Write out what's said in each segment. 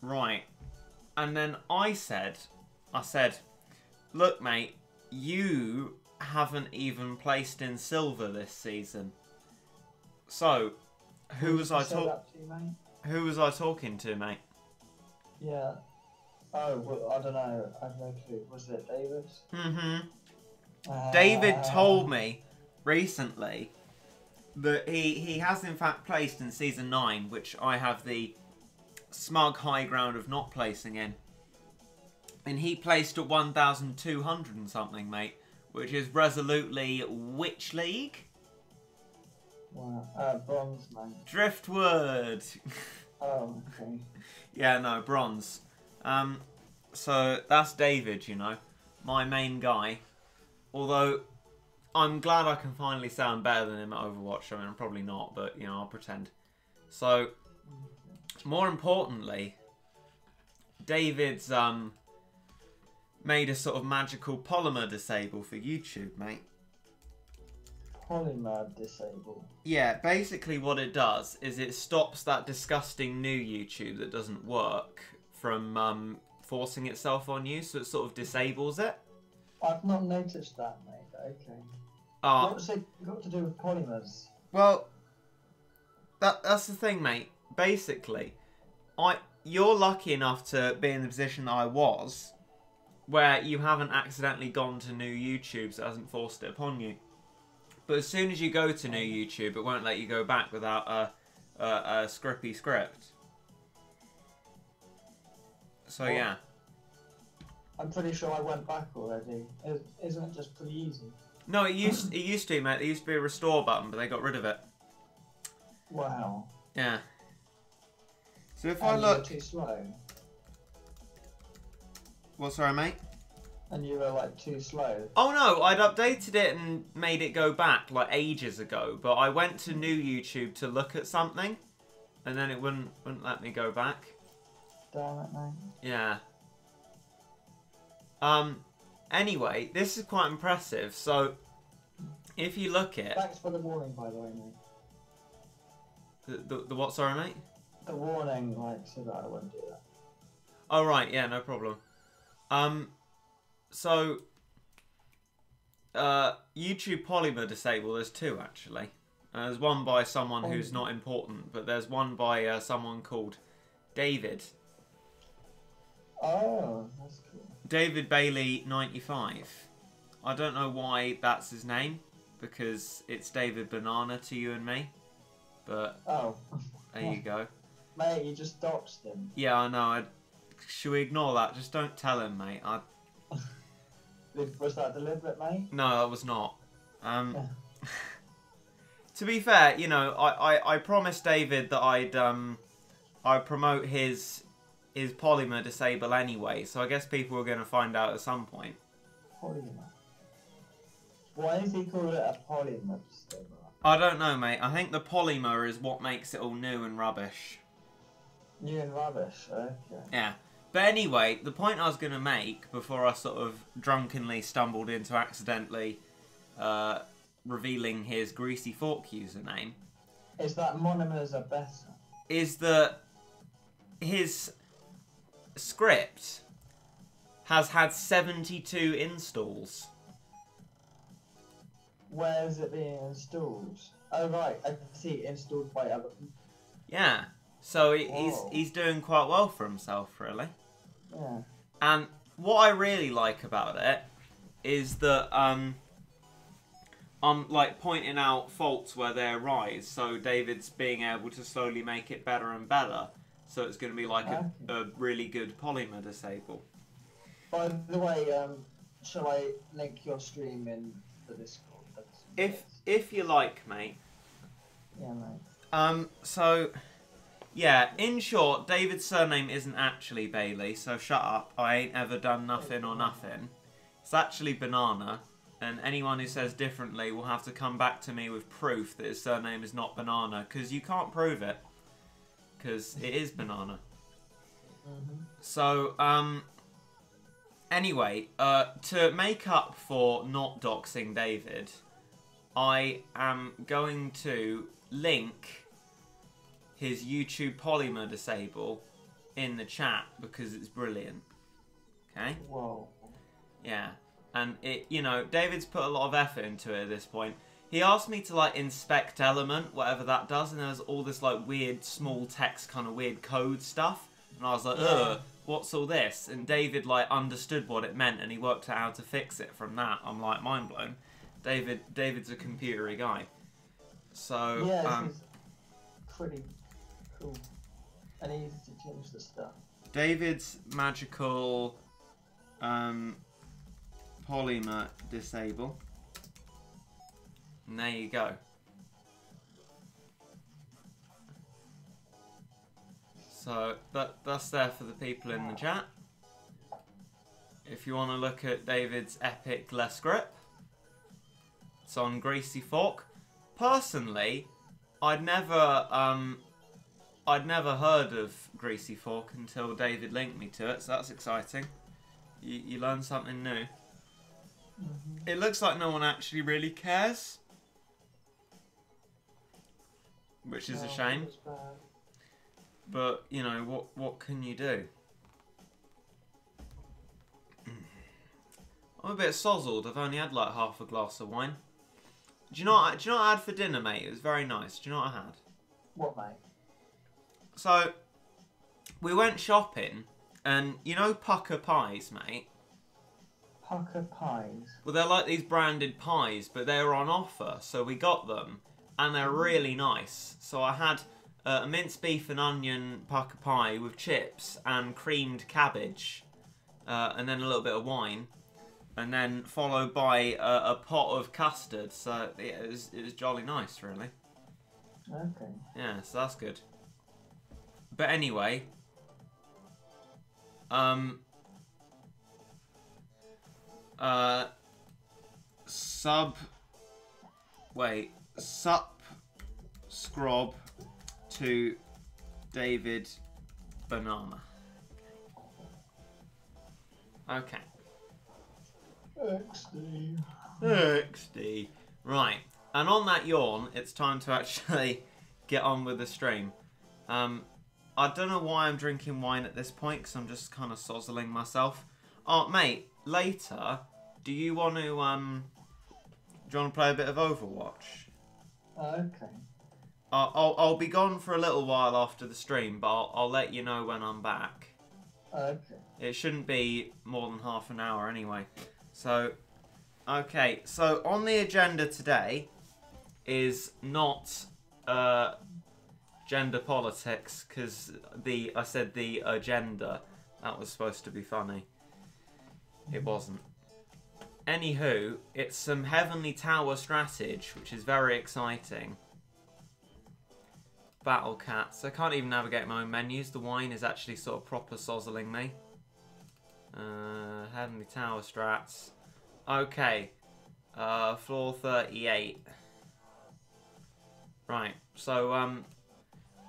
right. And then I said, look, mate, you haven't even placed in silver this season. So, who was I talking to, mate? Yeah. Oh, well, I don't know. I have no clue. Was it David? Mm-hmm. David told me recently that he has in fact placed in season 9, which I have the smug high ground of not placing in. And he placed at 1,200 and something, mate, which is resolutely which league? Wow. Bronze, mate. Driftwood. Oh, okay. Yeah, no, bronze. So that's David, you know, my main guy. Although I'm glad I can finally say I'm better than him at Overwatch. I mean, I'm probably not, but you know, I'll pretend. So, more importantly, David's made a sort of magical polymer disable for YouTube, mate. Polymer disable? Yeah, basically what it does is it stops that disgusting new YouTube that doesn't work from forcing itself on you, so it sort of disables it. I've not noticed that, mate. Okay. What's it got to do with polymers? Well, that's the thing, mate. Basically, you're lucky enough to be in the position that I was, where you haven't accidentally gone to new YouTube, so it hasn't forced it upon you. But as soon as you go to new YouTube, it won't let you go back without a script. So yeah. I'm pretty sure I went back already. Isn't it just pretty easy? No, it used to, mate. There used to be a restore button, but they got rid of it. Wow. Yeah. So if I look... You were too slow. What, sorry, mate? And you were like too slow. Oh no, I'd updated it and made it go back like ages ago, but I went to new YouTube to look at something, and then it wouldn't let me go back. Damn it, mate. Yeah. Anyway, this is quite impressive. So, if you look at... Thanks for the warning, by the way, mate. The what, sorry, mate? The warning, like, so that I won't do that. Oh, right, yeah, no problem. So, YouTube Polymer Disable, there's two, actually. There's one by someone who's not important, but there's one by someone called David. Oh, that's cool. David Bailey 95. I don't know why that's his name, because it's David Banana to you and me. But there you go. Mate, you just doxed him. Yeah, I know. Should we ignore that? Just don't tell him, mate. Was that deliberate, mate? No, that was not. To be fair, you know, I promised David that I'd promote his polymer disable anyway, so I guess people were going to find out at some point. Polymer. Why is he called it a polymer disable? I don't know, mate. I think the polymer is what makes it all new and rubbish. New and rubbish, okay. Yeah. But anyway, the point I was going to make before I sort of drunkenly stumbled into accidentally revealing his Greasy Fork username is that monomers are better. Is that his script has had 72 installs. Where is it being installed? Oh right, I can see installed by other people. Yeah, so he's doing quite well for himself, really. Yeah. And what I really like about it is that I'm like pointing out faults where they arise. So David's being able to slowly make it better and better. So it's going to be like a really good polymer disable. By the way, shall I link your stream in the Discord? If you like, mate. Yeah, mate. So, yeah, in short, David's surname isn't actually Bailey, so shut up. I ain't ever done nothing or nothing. It's actually Banana, and anyone who says differently will have to come back to me with proof that his surname is not Banana, because you can't prove it, because it is Banana. So, anyway, to make up for not doxing David, I am going to link his YouTube Polymer disable in the chat because it's brilliant. Okay? Whoa. Yeah. And it, you know, David's put a lot of effort into it at this point. He asked me to like inspect element, whatever that does, and there's all this like weird small text kind of weird code stuff. And I was like, ugh, what's all this? And David like understood what it meant and he worked out how to fix it from that. I'm like mind blown. David's a computery guy. So yeah, this is pretty cool. And easy to change the stuff. David's magical polymer disable. And there you go. So that's there for the people in the chat. If you want to look at David's epic less grip, it's on Greasy Fork. Personally, I'd never heard of Greasy Fork until David linked me to it, so that's exciting. You learn something new. It looks like no one actually really cares, which is a shame. But you know what can you do? I'm a bit sozzled. I've only had like half a glass of wine. Do you know what I had for dinner, mate? It was very nice. Do you know what I had? What, mate? So we went shopping, and you know pucker pies, mate. Pucker pies. Well, they're like these branded pies, but they're on offer, so we got them, and they're really nice. So I had a minced beef and onion pucker pie with chips and creamed cabbage, and then a little bit of wine, and then followed by a pot of custard. So yeah, it was jolly nice, really. Okay. Yeah, so that's good. But anyway, subscribe to David Banana. Okay. XD. Right. And on that yawn, it's time to actually get on with the stream. I don't know why I'm drinking wine at this point, because I'm just kind of sozzling myself. Oh, mate, later, do you want to play a bit of Overwatch? Okay. I'll be gone for a little while after the stream, but I'll let you know when I'm back. Okay. It shouldn't be more than half an hour anyway. So, okay. So on the agenda today is not gender politics, because I said the agenda. That was supposed to be funny. It wasn't. Anywho, it's some Heavenly Tower strategy, which is very exciting. Battle Cats. I can't even navigate my own menus. The wine is actually sort of proper sozzling me. Heavenly Tower strats. Okay. Floor 38. Right. So,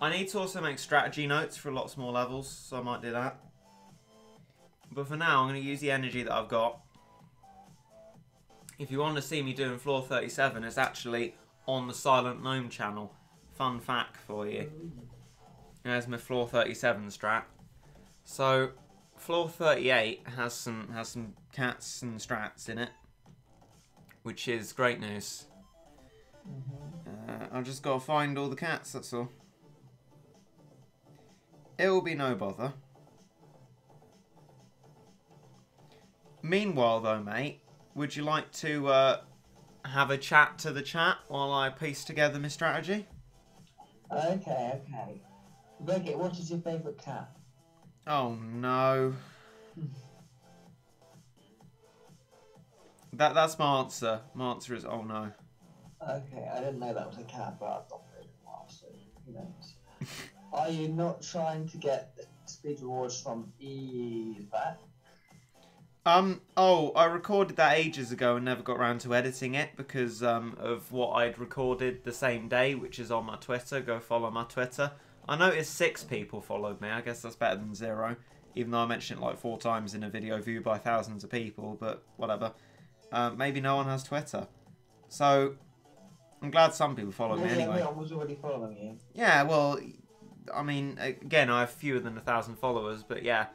I need to also make strategy notes for lots more levels, so I might do that. But for now, I'm going to use the energy that I've got. If you want to see me doing floor 37, it's actually on the Silent Gnome channel. Fun fact for you. There's my floor 37 strat. So, floor 38 has some cats and strats in it, which is great news. I've just got to find all the cats, that's all. It will be no bother. Meanwhile, though, mate, would you like to have a chat to the chat while I piece together my strategy? Okay. Reggie, what is your favourite cat? Oh, no. That's my answer. My answer is, oh, no. Okay, I didn't know that was a cat, but I've not played it in a while, so who knows. Are you not trying to get speed rewards from back? Oh, I recorded that ages ago and never got around to editing it because of what I'd recorded the same day, which is on my Twitter. Go follow my Twitter. I noticed 6 people followed me. I guess that's better than 0, even though I mentioned it like 4 times in a video viewed by thousands of people, but whatever. Maybe no one has Twitter. So, I'm glad some people followed me anyway. I was already following you. Yeah, well, I mean, again, I have fewer than 1,000 followers, but yeah.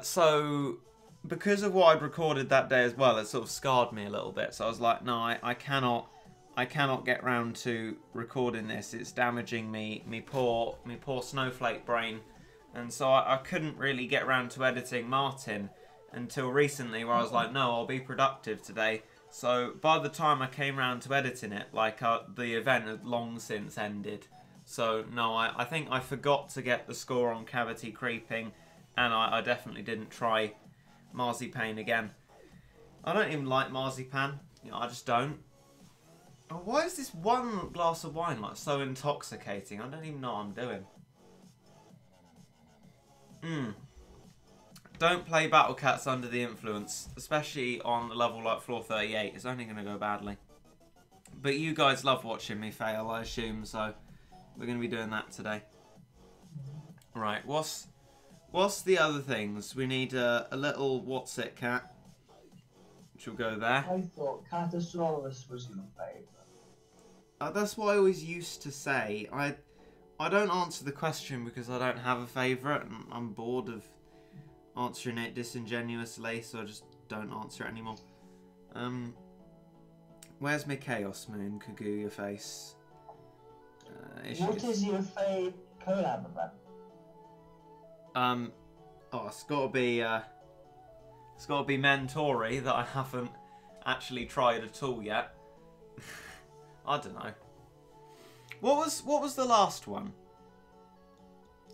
So because of what I'd recorded that day as well, it sort of scarred me a little bit. So I was like, no, I cannot get round to recording this. It's damaging me poor snowflake brain. And so I couldn't really get round to editing Martin until recently, where I was like, no, I'll be productive today. So by the time I came round to editing it, like the event had long since ended. So no, I think I forgot to get the score on Cavity Creeping, and I definitely didn't try Marzipan again. I don't even like Marzipan. You know, I just don't. Oh, why is this one glass of wine like so intoxicating? I don't even know what I'm doing. Don't play Battle Cats under the influence, especially on a level like floor 38. It's only going to go badly. But you guys love watching me fail, I assume, so we're going to be doing that today. Right, what's the other things? We need a little what's it cat, which will go there. I thought Catasaurus was your favourite. That's what I always used to say. I don't answer the question because I don't have a favourite, and I'm bored of answering it disingenuously, so I just don't answer it anymore. Where's my Chaos Moon, Kaguya face? What is your favourite collab event? It's gotta be Mentori that I haven't actually tried at all yet. I don't know. What was the last one?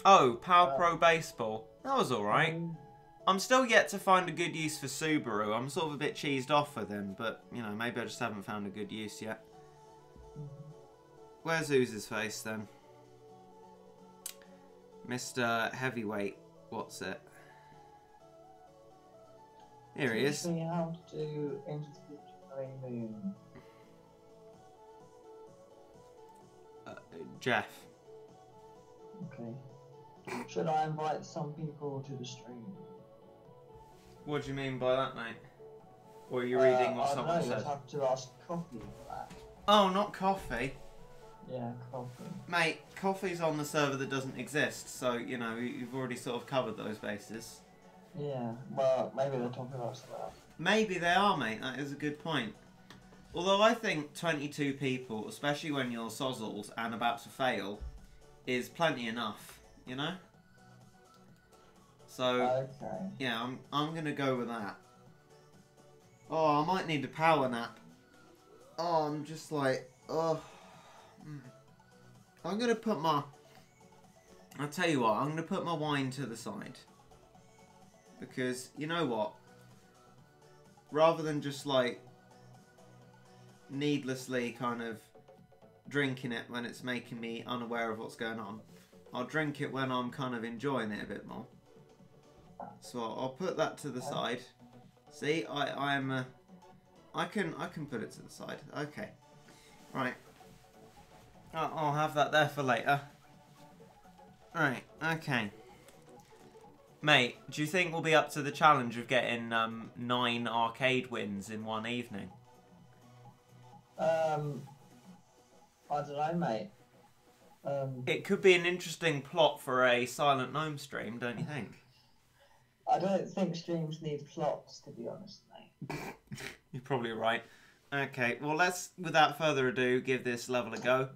Oh, Power Pro Baseball. That was alright. I'm still yet to find a good use for Subaru. I'm sort of a bit cheesed off with him, but, you know, maybe I just haven't found a good use yet. Where's Ooze's face, then? Mr. Heavyweight. What's it? Here he is. Teach me how to do Into the Future Moon. Jeff. Okay. Should I invite some people to the stream? What do you mean by that, mate? Or are you reading what someone said? You'll have to ask Coffee for that. Oh, not Coffee. Yeah, Coffee. Mate, Coffee's on the server that doesn't exist, so, you know, you've already sort of covered those bases. Yeah, well, maybe they're talking about stuff. Maybe they are, mate. That is a good point. Although I think 22 people, especially when you're sozzled and about to fail, is plenty enough, you know? So, okay. Yeah, I'm gonna go with that. Oh, I might need a power nap. Oh, I'm just like, oh. I'm gonna put my... I'll tell you what, I'm gonna put my wine to the side. Because, you know what? Rather than just like needlessly kind of drinking it when it's making me unaware of what's going on, I'll drink it when I'm kind of enjoying it a bit more. So I'll put that to the side. See, I can put it to the side. Okay, right. I'll have that there for later. Right. Okay. Mate, do you think we'll be up to the challenge of getting 9 arcade wins in one evening? I don't know, mate. It could be an interesting plot for a Silent Gnome stream, don't you think? I don't think streams need plots, to be honest, mate. You're probably right. Okay, well let's, without further ado, give this level a go.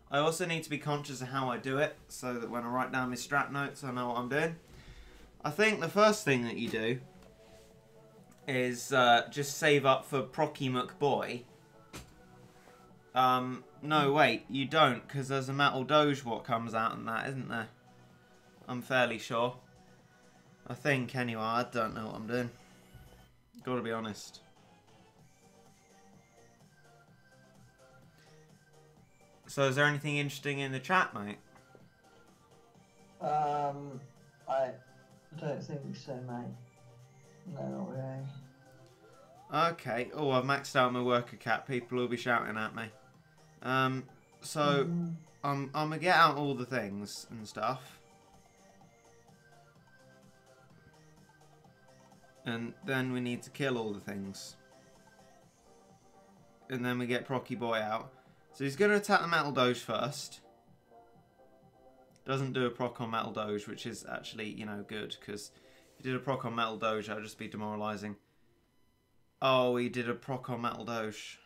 I also need to be conscious of how I do it, so that when I write down my strat notes, I know what I'm doing. I think the first thing that you do is just save up for Procky McBoy. No, wait, you don't, because there's a Metal Doge what comes out in that, isn't there? I'm fairly sure. I think, anyway. I don't know what I'm doing. Gotta be honest. So, is there anything interesting in the chat, mate? I don't think so, mate. No, not really. Okay. Oh, I've maxed out my worker cat. People will be shouting at me. So, I'm gonna get out all the things and stuff. And then we need to kill all the things. And then we get Procky Boy out. So he's going to attack the Metal Doge first. doesn't do a proc on Metal Doge, which is actually, you know, good, because if he did a proc on Metal Doge, that would just be demoralising. Oh, he did a proc on Metal Doge.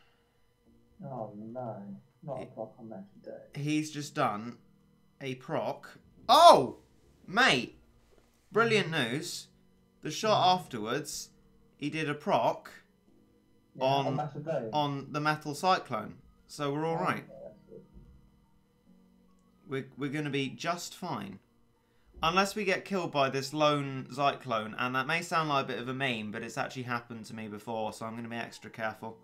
Oh no, not a proc on Metal Doge. He's just done a proc. Oh, mate, brilliant news. The shot afterwards, he did a proc on the Metal Cyclone. So we're all right. We're going to be just fine. Unless we get killed by this lone Cyclone, and that may sound like a bit of a meme, but it's actually happened to me before, so I'm going to be extra careful.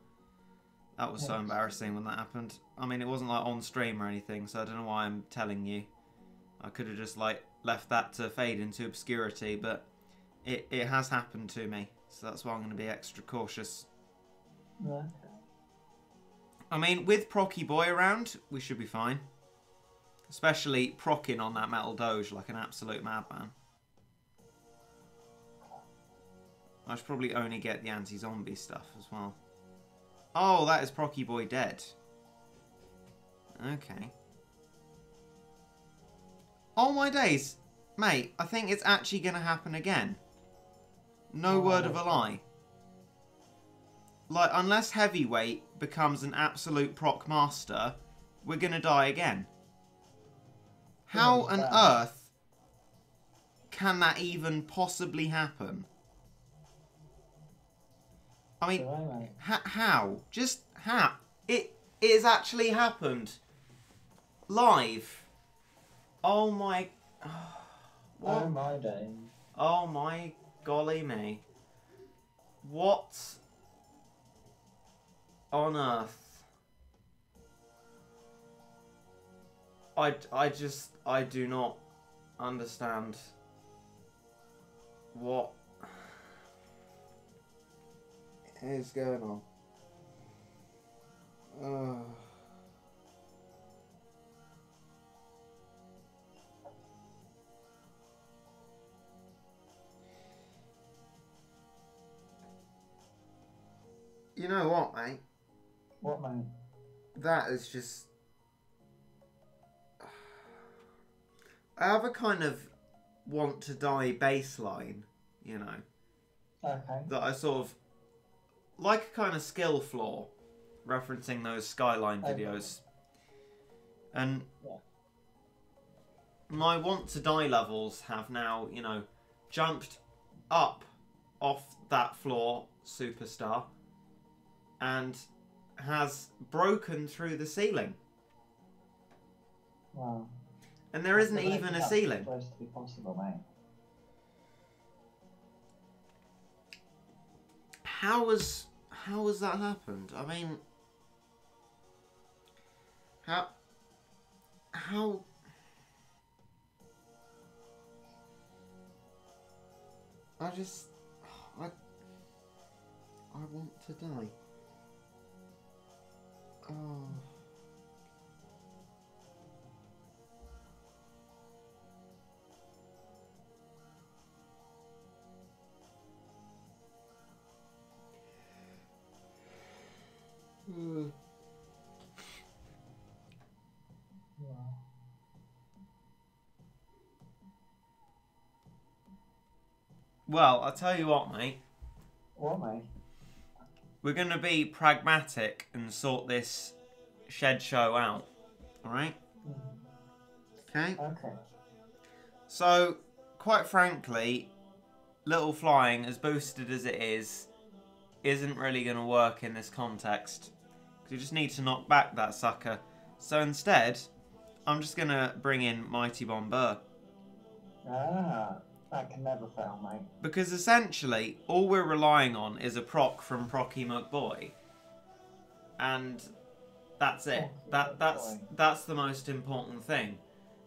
That was so embarrassing when that happened. I mean, it wasn't like on stream or anything, so I don't know why I'm telling you. I could have just like left that to fade into obscurity, but it has happened to me, so that's why I'm going to be extra cautious. Okay. I mean, with Procky Boy around, we should be fine. Especially procking on that Metal Doge like an absolute madman. I should probably only get the anti-zombie stuff as well. Oh, that is Procky Boy dead. Okay. Oh my days. Mate, I think it's actually going to happen again. No word of a lie. Like, unless Heavyweight becomes an absolute proc master, we're going to die again. How on earth can that even possibly happen? I mean, how? Just how? It has actually happened. Live. Oh my... What? Oh my days. Oh my golly me. What on earth? I do not understand what is going on. You know what, mate? What, mate? That is just... I have a kind of want to die baseline, you know. Okay. That I sort of... Like a kind of skill flaw, referencing those Skyline videos. And my want to die levels have now, you know, jumped up off that floor, superstar, and has broken through the ceiling. Wow. And there isn't even a ceiling. That's supposed to be possible, mate. How has that happened? I mean, how I want to die. Oh. Well, I'll tell you what, mate. What, mate? We're going to be pragmatic and sort this shed show out. Alright? Okay? Okay. So, quite frankly, Little Flying, as boosted as it is, isn't really going to work in this context. Because you just need to knock back that sucker. So instead, I'm just going to bring in Mighty Bomber. Ah, that can never fail, mate. Because essentially, all we're relying on is a proc from Procky McBoy. And that's it. That's the most important thing.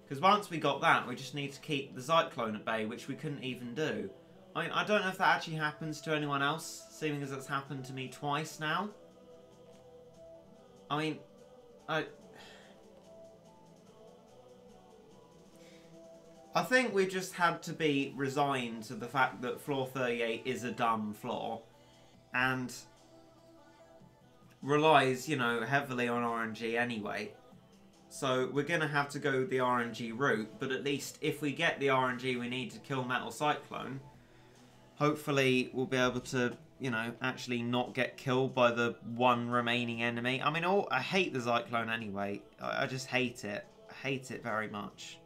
Because once we got that, we just need to keep the Cyclone at bay, which we couldn't even do. I mean, I don't know if that actually happens to anyone else, seeing as it's happened to me twice now. I mean, I think we just had to be resigned to the fact that floor 38 is a dumb floor and relies, you know, heavily on RNG anyway. So we're going to have to go the RNG route, but at least if we get the RNG we need to kill Metal Cyclone, hopefully we'll be able to, you know, actually not get killed by the one remaining enemy. I mean, I hate the Cyclone anyway. I just hate it. I hate it very much.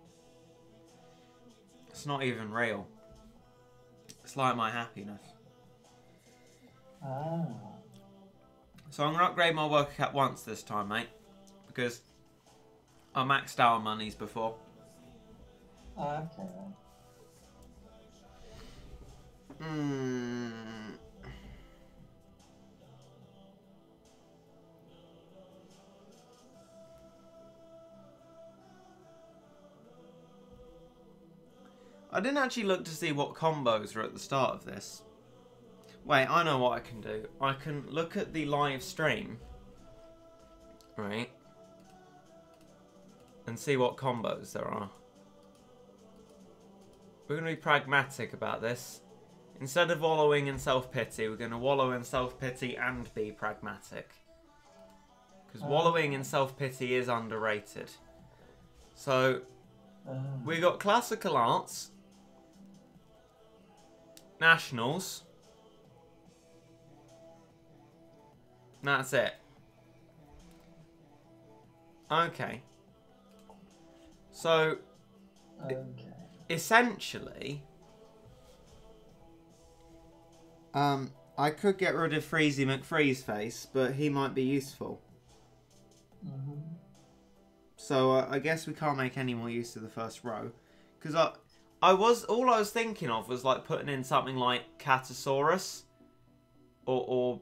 It's not even real. It's like my happiness. Ah. So I'm going to upgrade my worker cap once this time, mate. Because I maxed out on monies before. Oh, okay then. I didn't actually look to see what combos are at the start of this. Wait, I know what I can do. I can look at the live stream, right, and see what combos there are. We're going to be pragmatic about this. Instead of wallowing in self-pity, we're going to wallow in self-pity and be pragmatic. Because wallowing in self-pity is underrated. So, we got classical arts, nationals. That's it. Okay. So, essentially, I could get rid of Freezy McFreeze face, but he might be useful. So I guess we can't make any more use of the first row, because all I was thinking of was like putting in something like Catasaurus or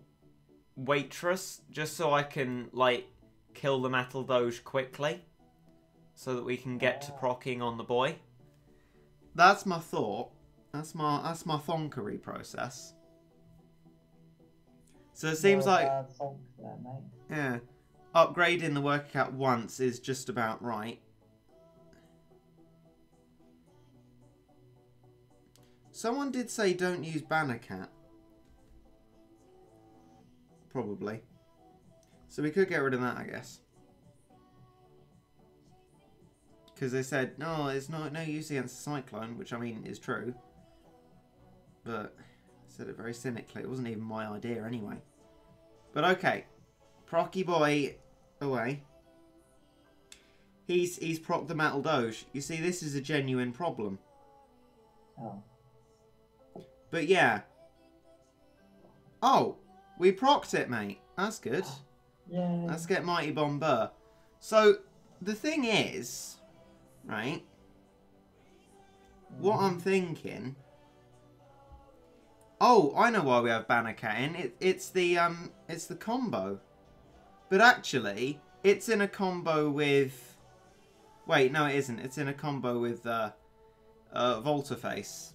Waitress, just so I can like kill the Metal Doge quickly, so that we can get to procking on the boy. That's my thought. That's my thonkery process. So it seems like yeah, upgrading the worker cap once is just about right. Someone did say don't use Banner Cat. Probably. So we could get rid of that, I guess. Because they said, no, it's no use against the Cyclone, which I mean is true. But I said it very cynically. It wasn't even my idea anyway. But okay. Procky boy away. He's procced the Metal Doge. You see, this is a genuine problem. Oh. But yeah. Oh, we procced it, mate. That's good. Yeah. Let's get Mighty Bomber. So, the thing is, right, what I'm thinking... Oh, I know why we have Banner Cat in. It's the combo. But actually, it's in a combo with... Wait, no it isn't. It's in a combo with Voltaface.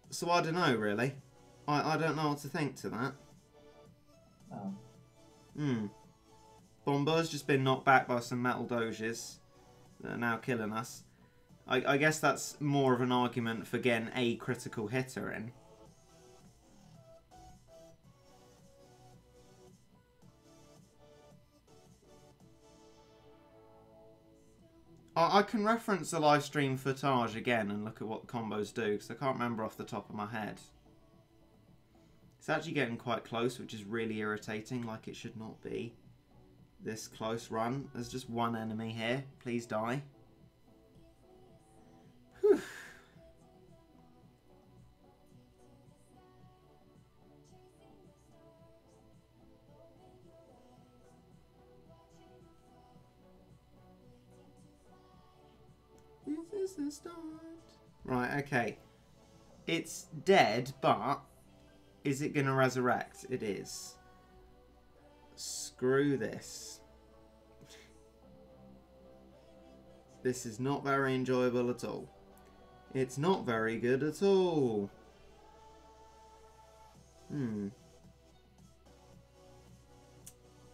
So I don't know, really. I don't know what to think to that. Oh. Bomber's just been knocked back by some Metal Doges that are now killing us. I guess that's more of an argument for getting a critical hitter in. I can reference the live stream footage again and look at what the combos do, because I can't remember off the top of my head. It's actually getting quite close, which is really irritating, like it should not be this close run. There's just one enemy here. Please die. Whew. This is the start. Right, okay. It's dead, but is it going to resurrect? It is. Screw this. This is not very enjoyable at all. It's not very good at all.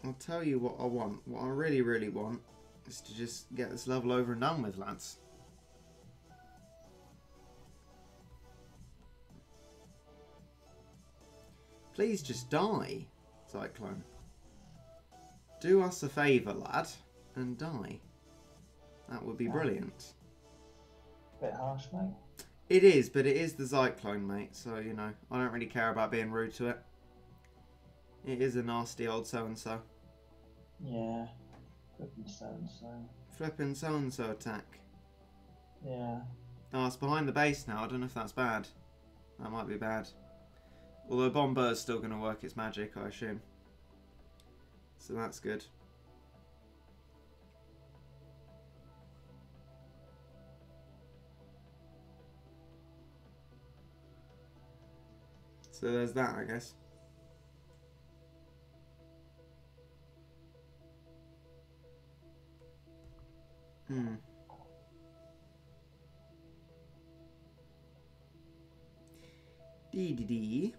I'll tell you what I want. What I really, really want is to just get this level over and done with, lads. Please just die, Cyclone. Do us a favour, lad, and die. That would be brilliant. Bit harsh, mate. It is, but it is the Zyklone, mate. So, you know, I don't really care about being rude to it. It is a nasty old so-and-so. Yeah. Flipping so-and-so. Flipping so-and-so attack. Yeah. Oh, it's behind the base now. I don't know if that's bad. That might be bad. Although Bombard's still going to work its magic, I assume. So that's good. So there's that, I guess. Dee.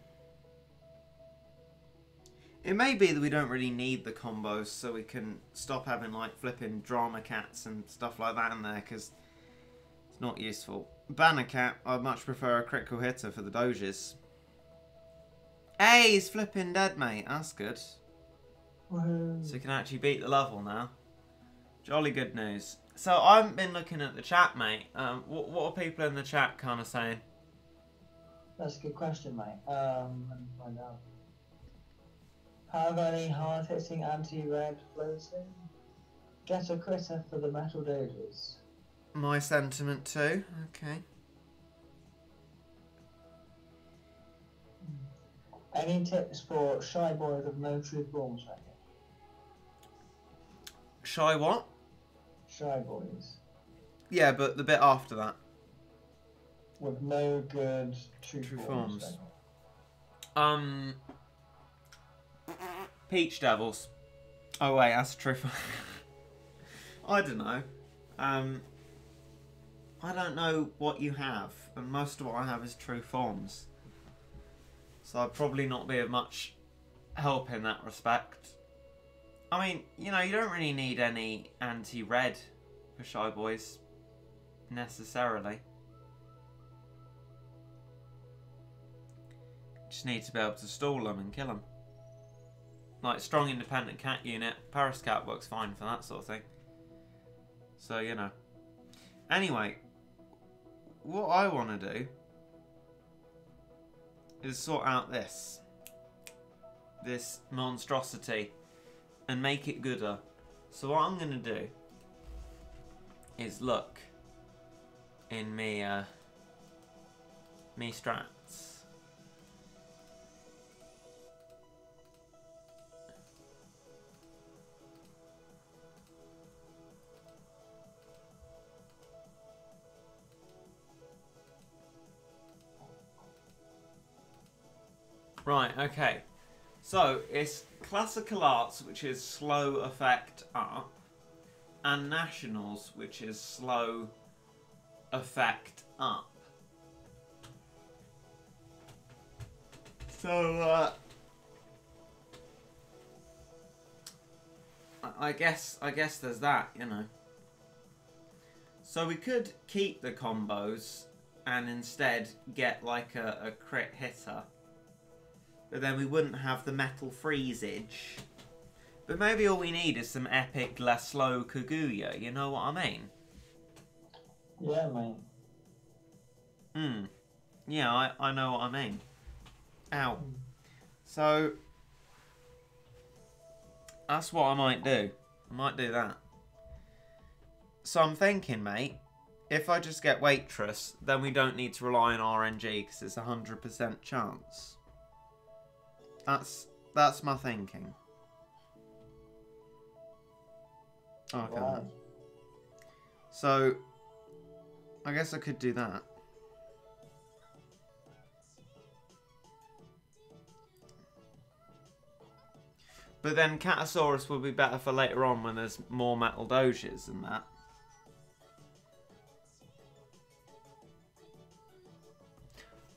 It may be that we don't really need the combos, so we can stop having like flipping drama cats and stuff like that in there, because it's not useful. Banner cat, I'd much prefer a critical hitter for the doges. Hey, he's flipping dead, mate. That's good. Woo. So we can actually beat the level now. Jolly good news. So I haven't been looking at the chat, mate. What are people in the chat kind of saying? That's a good question, mate. Let me find out. Have any hard-hitting anti-red floating? Get a critter for the metal doges. My sentiment too. Okay. Any tips for shy boys with no true forms, mate? Shy what? Shy boys Yeah, but the bit after that. with no good true forms. mate. Peach Devils. Oh wait, that's a true form. I don't know. I don't know what you have, and most of what I have is true forms. So I'd probably not be of much help in that respect. I mean, you know, you don't really need any anti-red for Shy Boys, necessarily. Just need to be able to stall them and kill them. Like, strong independent cat unit, Paris Cat works fine for that sort of thing. So, you know. Anyway, what I want to do is sort out this monstrosity and make it gooder. So what I'm going to do is look in me strats. Right, okay. So, it's Classical Arts, which is slow effect up, and Nationals, which is slow effect up. So, I guess there's that, you know. So we could keep the combos and instead get like a crit hitter. But then we wouldn't have the metal freezage. But maybe all we need is some epic less slow Kaguya, you know what I mean? Yeah, mate. Yeah, I know what I mean. Ow. So, that's what I might do. I might do that. So I'm thinking, mate, if I just get Waitress, then we don't need to rely on RNG because it's a 100% chance. That's my thinking. Okay. Right. So, I guess I could do that. But then Catasaurus will be better for later on when there's more metal doges and that.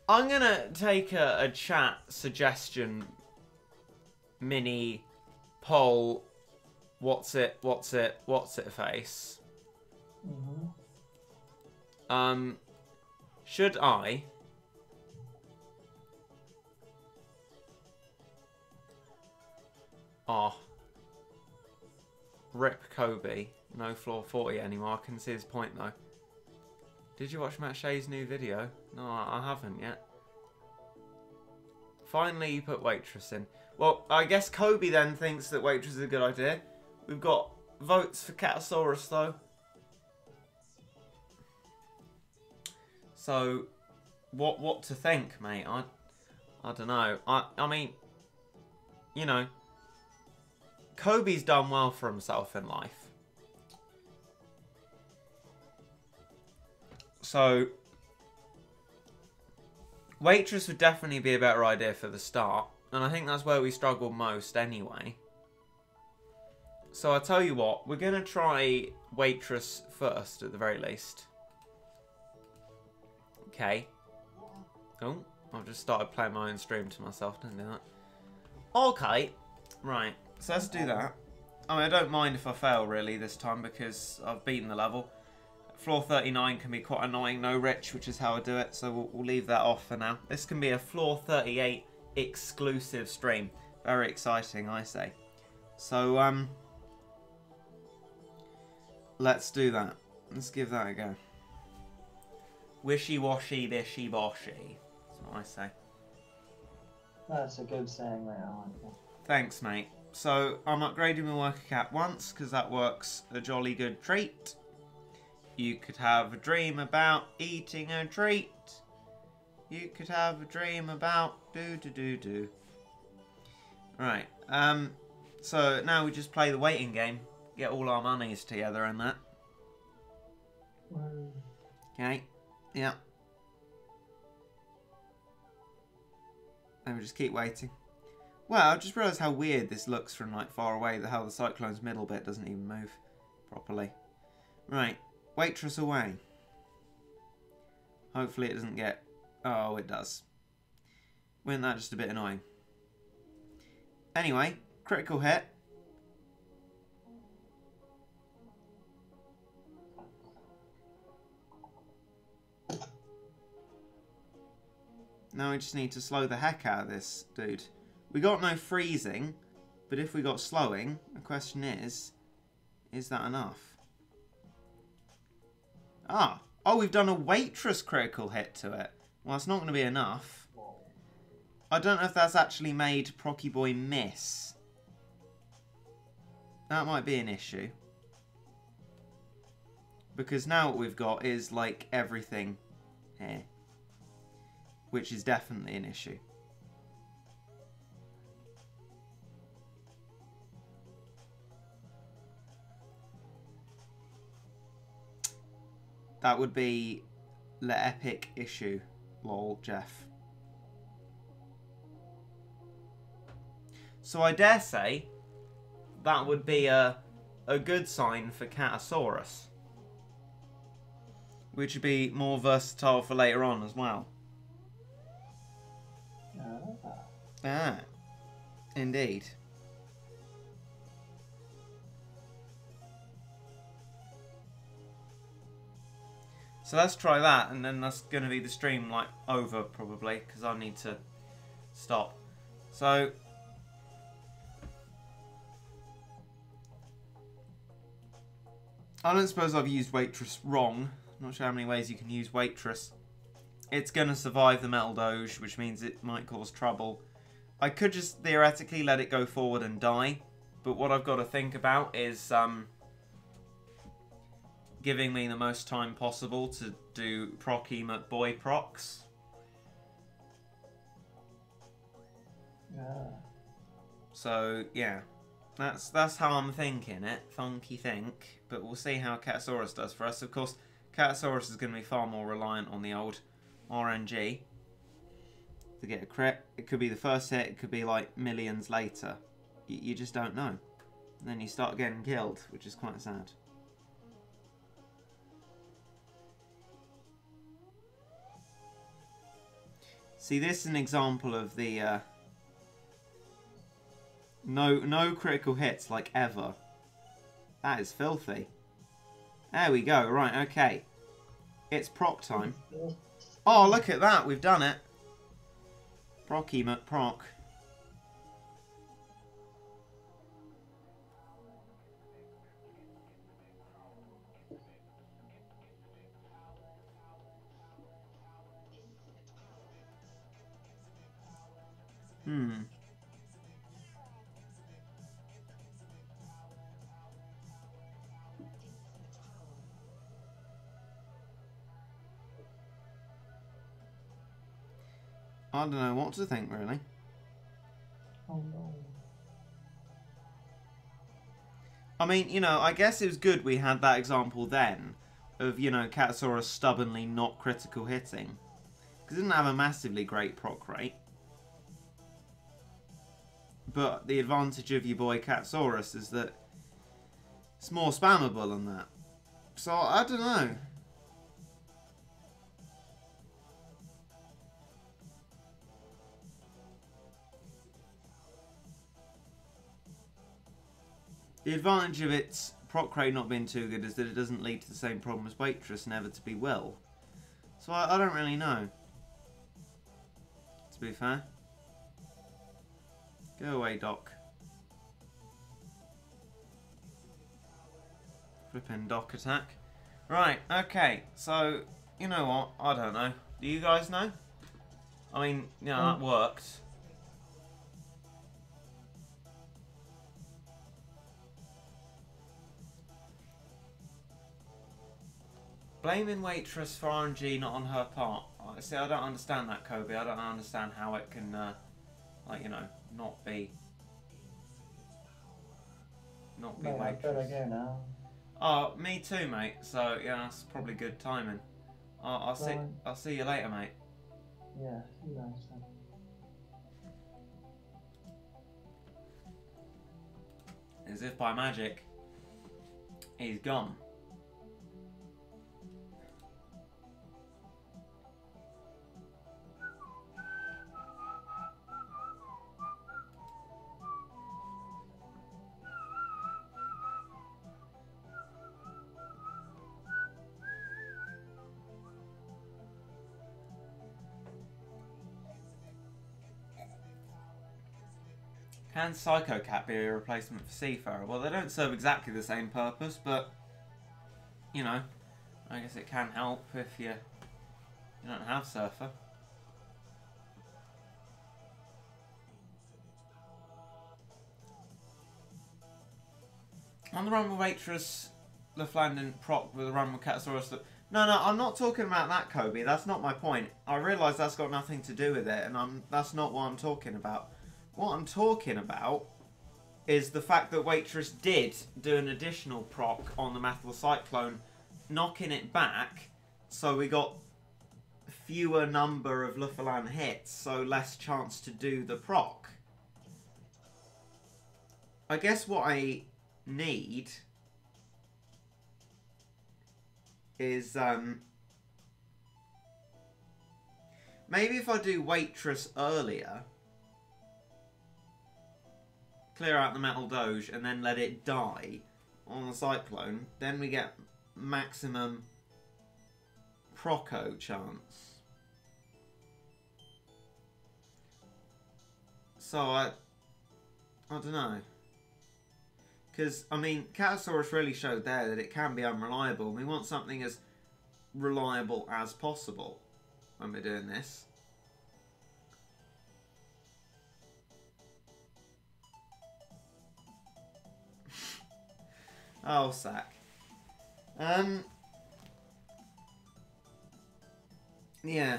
I'm gonna take a chat suggestion mini poll. What's it face? Should I rip Kobe? no floor 40 anymore. I can see his point though. Did you watch Matt Shea's new video? No, I haven't yet. Finally, you put waitress in. Well, I guess Kobe then thinks that waitress is a good idea. We've got votes for Catasaurus though. So, what to think, mate? I don't know. I mean, you know, Kobe's done well for himself in life. So, waitress would definitely be a better idea for the start. And I think that's where we struggled most anyway. So I tell you what, we're going to try waitress first at the very least. Okay. Oh, I've just started playing my own stream to myself, didn't do that. Okay. Right, so let's do that. I mean, I don't mind if I fail really this time because I've beaten the level. Floor 39 can be quite annoying, no rich, which is how I do it, so we'll leave that off for now. This can be a floor 38 exclusive stream. Very exciting, I say. So, let's do that. Let's give that a go. Wishy-washy, bishy-boshy. That's what I say. That's a good saying, mate. I like that. Thanks, mate. So, I'm upgrading my worker cat once, because that works a jolly good treat. You could have a dream about eating a treat. You could have a dream about do-do-do-do. Right, so now we just play the waiting game. Get all our monies together and that. Okay, yeah. And we just keep waiting. Well, I just realised how weird this looks from like far away, how the cyclone's middle bit doesn't even move properly. Right, waitress away. Hopefully it doesn't get... Oh, it does. Wasn't that just a bit annoying? Anyway, critical hit. Now we just need to slow the heck out of this dude. We got no freezing, but if we got slowing, the question is that enough? Ah! Oh, we've done a waitress critical hit to it. Well, it's not going to be enough. I don't know if that's actually made Procky Boy miss. That might be an issue. Because now what we've got is, like, everything here. Which is definitely an issue. That would be the epic issue. Lol, Jeff. So I dare say that would be a good sign for Catasaurus. Which would be more versatile for later on as well. Ah, indeed. So let's try that, and then that's going to be the stream, like, over, probably, because I need to stop. So, I don't suppose I've used waitress wrong. I'm not sure how many ways you can use waitress. It's going to survive the metal doge, which means it might cause trouble. I could just theoretically let it go forward and die, but what I've got to think about is giving me the most time possible to do Procky McBoy procs. Yeah. So yeah, that's how I'm thinking it. Funky think, but we'll see how Catasaurus does for us. Of course, Catasaurus is going to be far more reliant on the old RNG to get a crit. It could be the first hit, it could be like millions later. You just don't know. And then you start getting killed, which is quite sad. See, this is an example of the no critical hits like ever. That is filthy. There we go. Right, okay. It's proc time. Oh, look at that. We've done it. Procky McProc. I don't know what to think, really. Oh no. I mean, you know, I guess it was good we had that example then of, you know, Catasaurus stubbornly not critical hitting. Because it didn't have a massively great proc rate. But the advantage of your boy Catasaurus is that it's more spammable than that. So, I don't know. The advantage of its proc rate not being too good is that it doesn't lead to the same problem as Waitress, never to be well. So I don't really know. To be fair. Go away, Doc. Flipping Doc attack. Right, okay. So, you know what? I don't know. Do you guys know? I mean, yeah, that worked. Blaming Waitress for RNG not on her part. See, I don't understand that, Kobe. I don't understand how it can, like, you know, not be Mate, I Waitress. better go now. Oh, me too, mate. So yeah, that's probably good timing. I'll see you later, mate. Yeah, see you later. As if by magic, he's gone. Can Psycho Cat be a replacement for Seafarer? Well, they don't serve exactly the same purpose, but, you know, I guess it can help if you don't have Surfer. On the run with Waitress, Leflandin proc with the run with Catasaurus. No, I'm not talking about that, Kobe. That's not my point. I realise that's got nothing to do with it, and that's not what I'm talking about. What I'm talking about is the fact that Waitress did do an additional proc on the Metal Cyclone, knocking it back, so we got fewer number of Lufalan hits, so less chance to do the proc. I guess what I need is maybe if I do Waitress earlier, clear out the Metal Doge and then let it die on the Cyclone, then we get maximum proco chance. So I don't know. Because, I mean, Catasaurus really showed there that it can be unreliable. We want something as reliable as possible when we're doing this. Oh, sack. Yeah.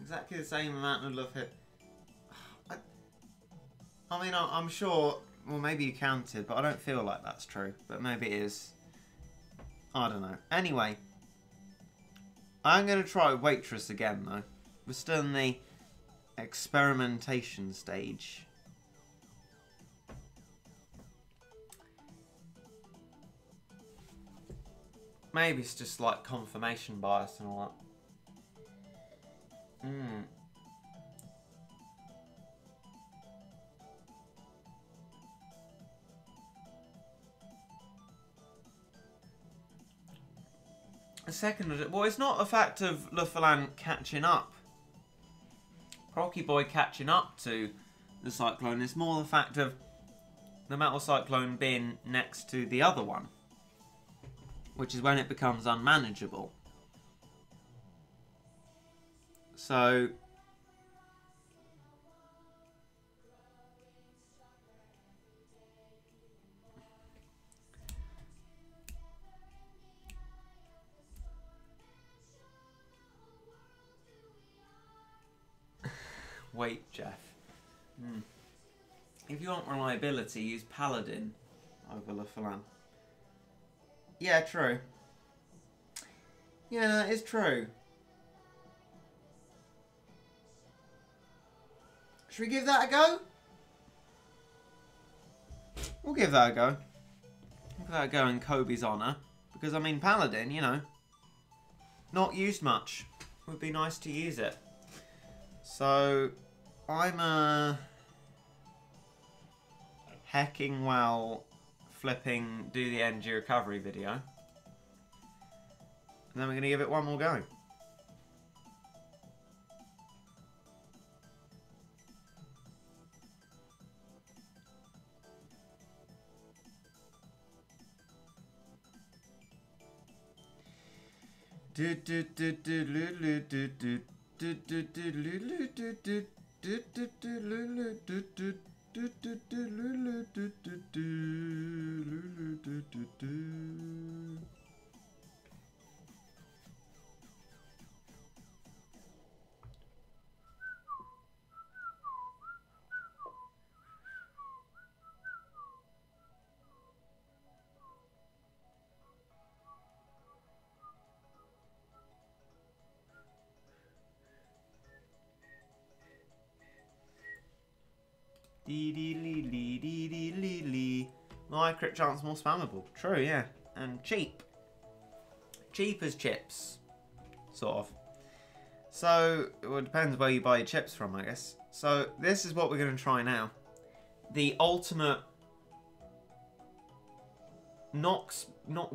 Exactly the same amount of love hit. I mean, I'm sure, well, maybe you counted, but I don't feel like that's true. But maybe it is. I don't know. Anyway, I'm going to try Waitress again, though. We're still in the experimentation stage. Maybe it's just like confirmation bias and all that. A second, well, it's not a fact of Lufalan catching up. Rocky Boy catching up to the Cyclone. It's more the fact of the Metal Cyclone being next to the other one, which is when it becomes unmanageable. So wait, Jeff. If you want reliability, use Paladin over LaFalan. Yeah, true. Yeah, that is true. Should we give that a go? We'll give that a go. We'll give that a go in Kobe's honour. Because, I mean, Paladin, you know, not used much. Would be nice to use it. So, I'm hecking well flipping do the energy recovery video. And then we're going to give it one more go. My crit chance more spammable. True, yeah. And cheap. Cheap as chips. Sort of. So, well, it depends where you buy your chips from, I guess. So, this is what we're going to try now. The ultimate knock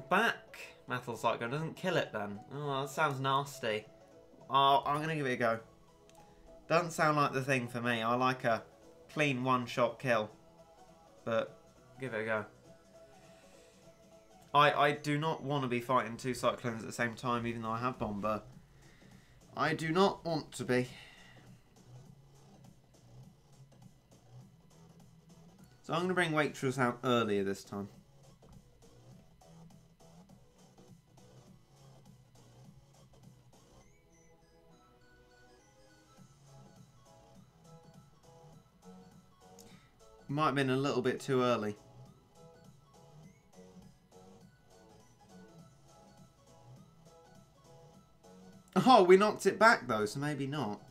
back metal cyclone. Doesn't kill it then. Oh, that sounds nasty. Oh, I'm going to give it a go. Doesn't sound like the thing for me. I like a clean one-shot kill. But give it a go. I do not want to be fighting two cyclones at the same time, even though I have Bomber. I do not want to be. So I'm going to bring Waitress out earlier this time. Might have been a little bit too early. Oh, we knocked it back though, so maybe not.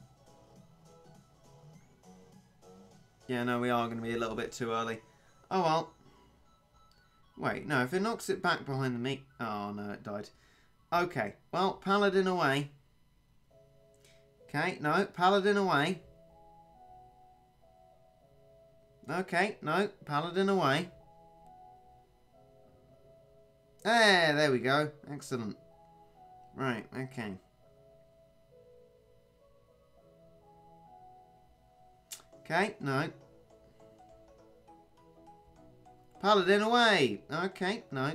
Yeah, no, we are going to be a little bit too early. Oh well. Wait, no, if it knocks it back behind the meat... Oh, no, it died. Okay, well, Paladin away. Okay, no, Paladin away. Okay, no, Paladin away. There we go. Excellent. Right, okay. Okay, no. Paladin away. Okay, no.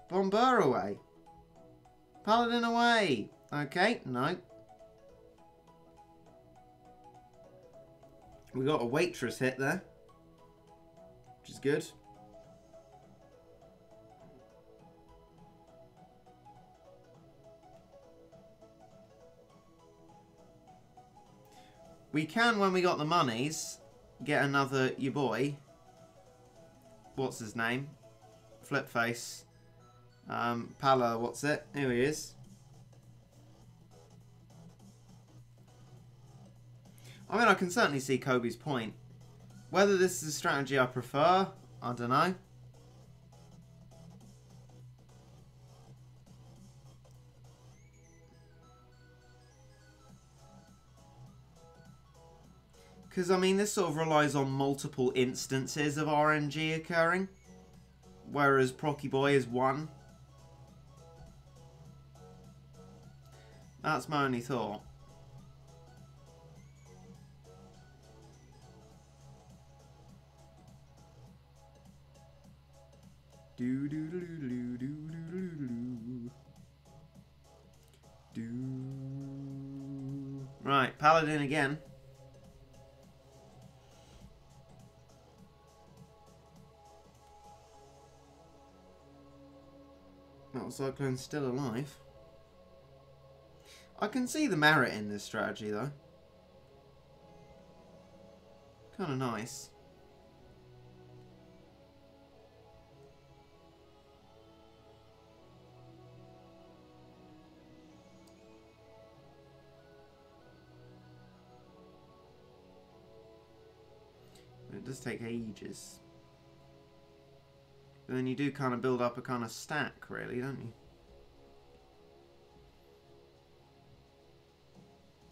Bomber away. Paladin away. Okay, no. We got a Waitress hit there, which is good. We can, when we got the monies, get another your boy. What's his name? Flipface. Pala, what's it? Here he is. I mean, I can certainly see Kobe's point. Whether this is a strategy I prefer, I don't know. Because, I mean, this sort of relies on multiple instances of RNG occurring. Whereas Procky Boy is one. That's my only thought. Do do do do do do do do. Right, Paladin again. Metal Cyclone's still alive. I can see the merit in this strategy though. Kind of nice. It does take ages. But then you do kind of build up a kind of stack, really, don't you?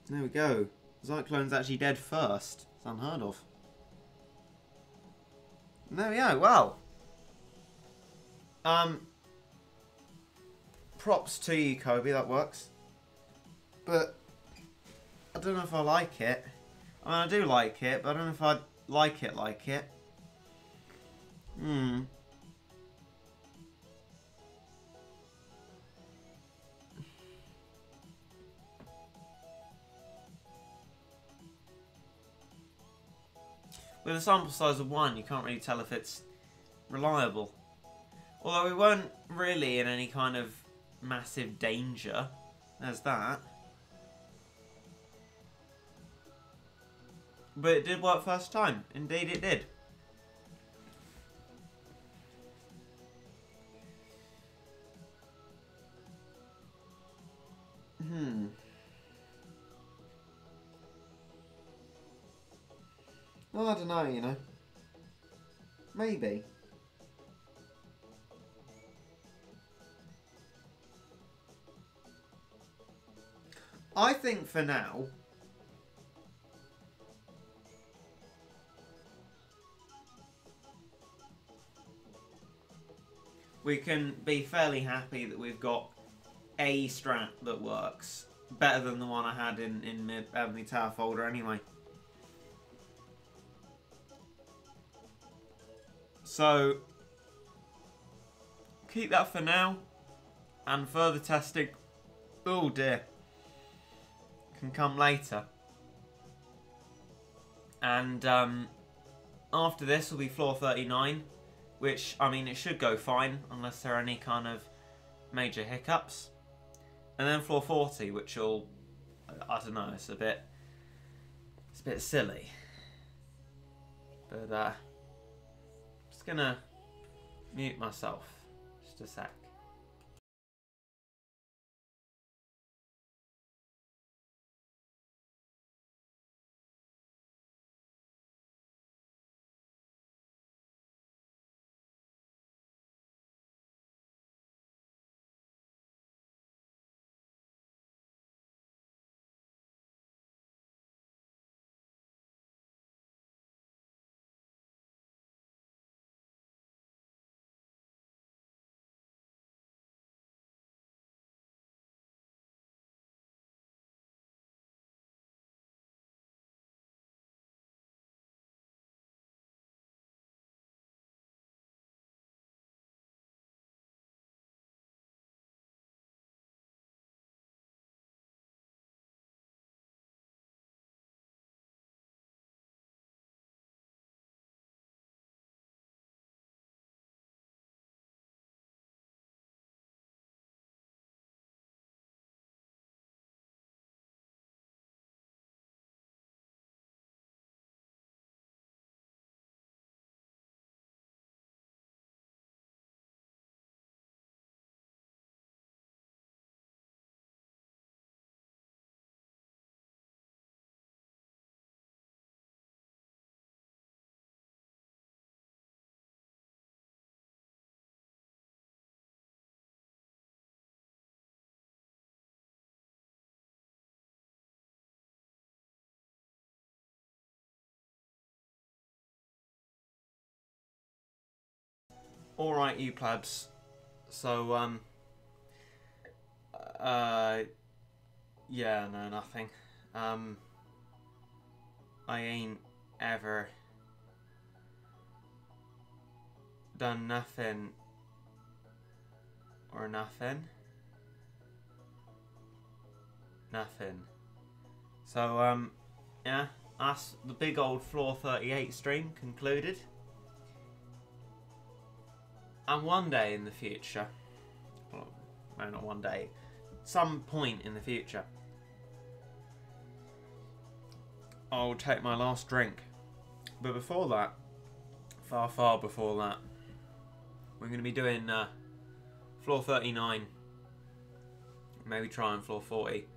There we go. Cyclone's actually dead first. It's unheard of. And there we go. Well. Props to you, Kobe. That works. But I don't know if I like it. I mean, I do like it, but I don't know if I'd like it. With a sample size of 1, you can't really tell if it's reliable. Although we weren't really in any kind of massive danger. There's that. But it did work first time. Indeed it did. Well, I don't know, you know. Maybe. I think for now, we can be fairly happy that we've got a strat that works. Better than the one I had in my tower folder anyway. So, keep that for now. And further testing, oh dear, can come later. And after this will be floor 39. Which, I mean, it should go fine, unless there are any kind of major hiccups. And then floor 40, which will, I don't know, it's a bit silly. But, just gonna mute myself, just a sec. Alright, you plebs. So, yeah, no, nothing. I ain't ever done nothing or nothing. Nothing. So, yeah, that's the big old Floor 38 stream concluded. And one day in the future, well, no, not one day, some point in the future, I'll take my last drink. But before that, far, far before that, we're going to be doing Floor 39, maybe try on Floor 40.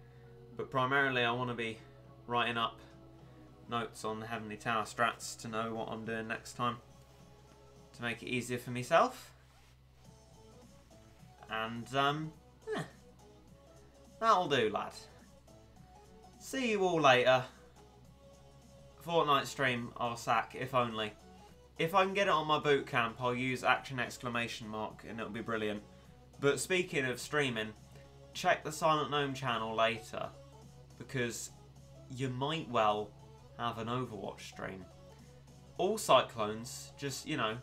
But primarily I want to be writing up notes on the Heavenly Tower strats to know what I'm doing next time, to make it easier for myself. And, yeah, that'll do, lad. See you all later. Fortnite stream I'll sack, if only. If I can get it on my boot camp, I'll use action exclamation mark and it'll be brilliant. But speaking of streaming, check the Silent Gnome channel later, because you might well have an Overwatch stream. All Cyclones, just, you know,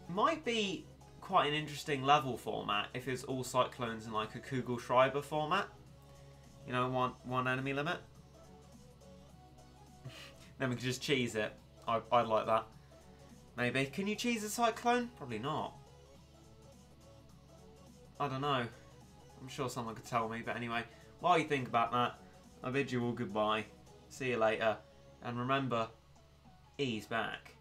might be quite an interesting level format if it's all Cyclones in like a Kugelschreiber format. You know, one enemy limit. Then we can just cheese it. I'd like that. Maybe. Can you cheese a Cyclone? Probably not. I don't know. I'm sure someone could tell me. But anyway, while you think about that, I bid you all goodbye. See you later. And remember, E's back.